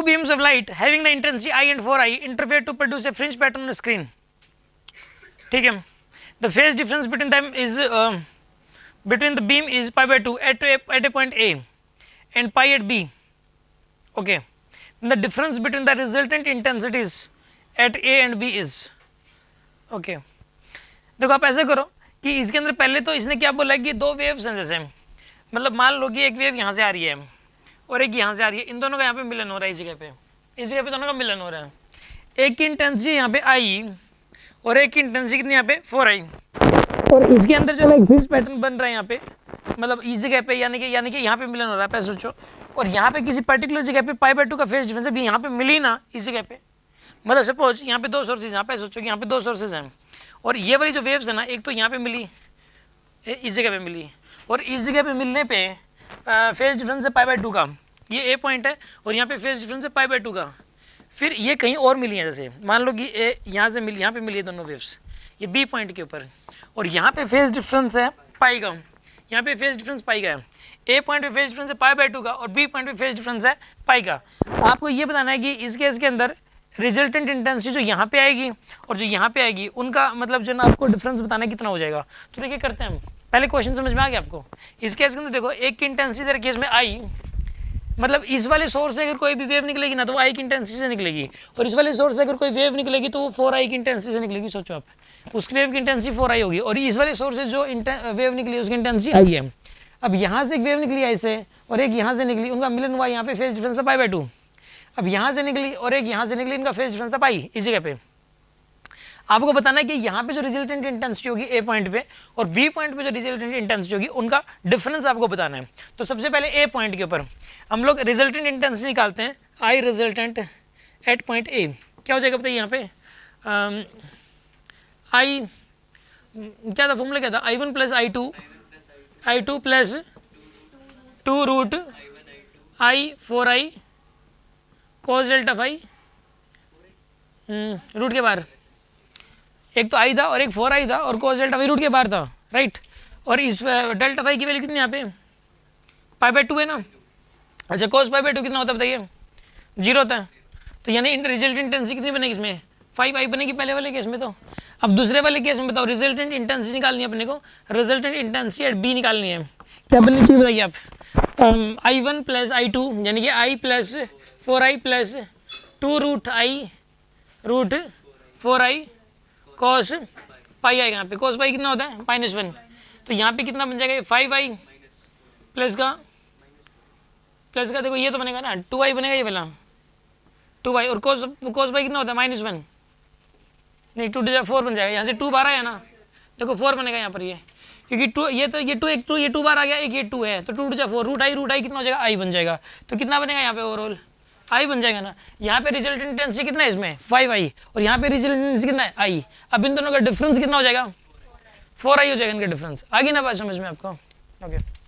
2 beams of light having the intensity I and 4I interfere to produce a fringe pattern on the screen. ठीक है, the phase difference between them is between the beam is pi by 2 at a point A and pi at B. Okay, the difference between the resultant intensities at A and B is okay. देखो आप ऐसे करो कि इसके अंदर पहले तो इसने क्या बोला कि दो वेव्स हैं, जैसे मतलब मान लो कि एक वेव यहाँ से आ रही है और एक यहाँ से आ रही है, इन दोनों का यहाँ पे मिलन हो रहा है, इस जगह पे दोनों का मिलन हो रहा है। एक की इंटेंसिटी यहाँ पे आई और एक की इंटेंसिटी कितनी यहाँ पे 4I, और इसके अंदर जो एक फिक्स पैटर्न बन रहा है यहाँ पे, मतलब इस जगह पे यानी कि यहाँ पे मिलन हो रहा है, पैसे सोचो, और यहाँ पे किसी पर्टिकुलर जगह पे पाई बाय 2 का फेज डिफरेंस है, यहाँ पे मिली ना इस जगह पे, मतलब सपोज यहाँ पे दो सोर्सेज, यहाँ पे सोचो कि यहाँ पे दो सोर्सेज हैं और ये वाली जो वेव्स है ना, एक तो यहाँ पे मिली, इस जगह पे मिली, और इस जगह पे मिलने पे फेज डिफरेंस है पाई बाय 2 का, ये ए पॉइंट है और यहाँ पे फेज डिफरेंस है पाई बाय 2 का। फिर ये कहीं और मिली है, जैसे मान लो कि ए यहाँ से मिली, यहाँ पे मिली है दोनों वेव्स, ये बी पॉइंट के ऊपर, और यहाँ पे फेज डिफरेंस है पाई का, यहाँ पे फेज डिफरेंस पाई का है, ए पॉइंट पे फेज डिफरेंस है पाई बाय 2 का और बी पॉइंट पे फेज डिफरेंस है पाई का। आपको ये बताना है कि इस केस के अंदर रिजल्टेंट इंटेंसिटी जो यहाँ पे आएगी और जो यहाँ पे आएगी उनका मतलब जो ना आपको डिफरेंस बताना है कितना हो जाएगा। तो देखिए करते हैं हम, पहले क्वेश्चन समझ में आ गया आपको। इस केस के अंदर देखो एक की इंटेंसिटी तेरे केस में आई, मतलब इस वाले सोर्स से अगर कोई भी वेव निकलेगी ना तो वो आई की इंटेंसिटी से निकलेगी, और इस वाले सोर्स से अगर कोई वेव निकलेगी तो वो 4I की इंटेंसिटी से निकलेगी। सोचो आप, उसकी वेव की इंटेंसिटी 4I होगी और इस वाले सोर्स से जो वेव निकली उसकी इंटेंसिटी आई है। अब यहाँ से एक वेव निकली ऐसे और एक यहाँ से निकली, उनका मिलन हुआ, यहाँ पे फेज डिफरेंस था पाई बाय 2। अब यहाँ से निकली और एक यहाँ से निकली, इनका फेज डिफरेंस था पाई इस जगह पे। आपको बताना है कि यहाँ पे जो रिजल्टेंट इंटेंसिटी होगी ए पॉइंट पे और बी पॉइंट पे जो रिजल्टेंट इंटेंसिटी होगी उनका डिफरेंस आपको बताना है। तो सबसे पहले ए पॉइंट के ऊपर हम लोग रिजल्टेंट इंटेंसिटी निकालते हैं, आई रिजल्टेंट एट पॉइंट ए। क्या हो जाएगा बताइए यहाँ पे, आई क्या था फॉर्मूला, क्या था, I1 plus I2 plus 2 root I 4I cos delta phi, root के बाहर, एक तो आई था और एक 4I था और कोस डेल्टा फाई रूट के बाहर था, राइट। और इस डेल्टा फाई की वैल्यू कितनी यहाँ पे पाई बाय 2 है ना। अच्छा कोस पाई बाय 2 कितना होता है बताइए, 0 होता है। तो यानी रिजल्टेंट इंटेंसिटी कितनी बनेगी इसमें, 5I बनेगी पहले वाले केस में। तो अब दूसरे वाले केस में बताओ, रिजल्टेंट इंटेंसिटी निकालनी है अपने को, रिजल्टेंट इंटेंसिटी एट बी निकालनी है। क्या बननी चाहिए बताइए आप, I1 प्लस I2 यानी कि I plus 4I plus 2 root I root 4I cos pi आएगा। यहाँ पे कॉस पाई कितना होता है -1, तो यहाँ पे कितना बन जाएगा 5I प्लस का देखो ये तो बनेगा ना 2I बनेगा, ये वाला 2I, और कॉस पाई कितना होता है -1, नहीं 2 4 बन जाएगा, यहाँ से 2 बार आया ना, देखो 4 बनेगा यहाँ पर, ये क्योंकि 2 ये तो ये 2 बार आ गया, एक ये 2 है, तो 2 4 रूट I कितना हो जाएगा I बन जाएगा। तो कितना बनेगा यहाँ पे ओवरऑल I बन जाएगा ना। यहाँ पे रिजल्टेंट इंटेंसिटी कितना है इसमें 5I और यहाँ पे रिजल्टेंट इंटेंसिटी कितना है I। अब इन दोनों का डिफरेंस कितना हो जाएगा 4I हो जाएगा इनका डिफरेंस। आगे ना बात समझ में आपको, ओके।